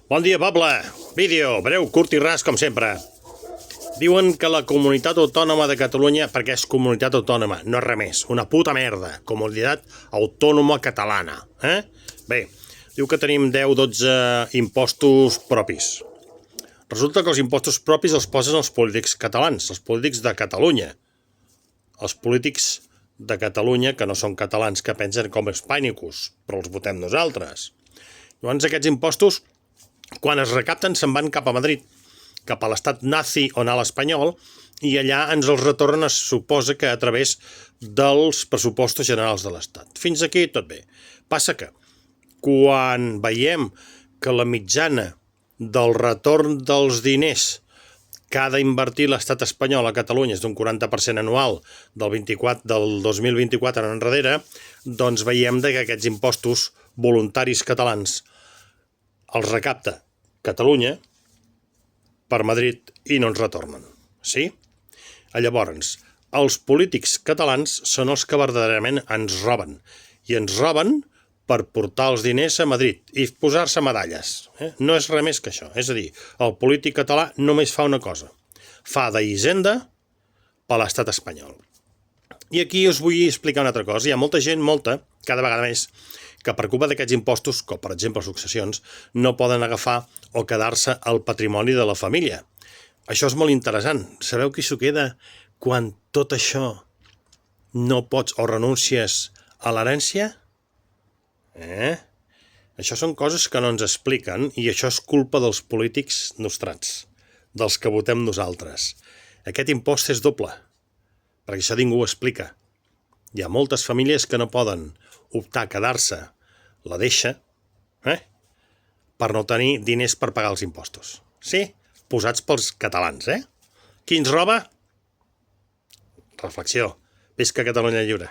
Bon dia, poble! Vídeo, breu, curt i ras, com sempre. Diuen que la comunitat autònoma de Catalunya, perquè és comunitat autònoma, no és res més, una puta merda, comunitat autònoma catalana. Bé, diu que tenim 10-12 impostos propis. Resulta que els impostos propis els posen els polítics catalans, els polítics de Catalunya. Els polítics de Catalunya, que no són catalans, que pensen com espànicos, però els votem nosaltres. Llavors aquests impostos, quan es recapten, se'n van cap a Madrid, cap a l'estat nazi o anal espanyol, i allà ens els retornen, es suposa que a través dels pressupostos generals de l'Estat. Fins aquí tot bé. Passa que quan veiem que la mitjana del retorn dels diners que ha d'invertir l'estat espanyol a Catalunya és d'un 40% anual del 2024 en enrere, doncs veiem que aquests impostos voluntaris catalans els recapta Catalunya per Madrid i no ens retornen. Sí? Llavors, els polítics catalans són els que verdaderament ens roben. I ens roben per portar els diners a Madrid i posar-se medalles. No és res més que això. És a dir, el polític català només fa una cosa. Fa d'Hisenda per l'estat espanyol. I aquí us vull explicar una altra cosa. Hi ha molta gent, cada vegada més, que per culpa d'aquests impostos, com per exemple successions, no poden agafar o quedar-se el patrimoni de la família. Això és molt interessant. Sabeu qui s'ho queda quan tot això no pots o renuncies a l'herència? Això són coses que no ens expliquen i això és culpa dels polítics nostrats, dels que votem nosaltres. Aquest impost és doble, perquè això ningú ho explica. Hi ha moltes famílies que no poden optar a quedar-se la deixa per no tenir diners per pagar els impostos. Sí, posats pels catalans, Qui ens roba? Reflexió. Visca Catalunya lliure.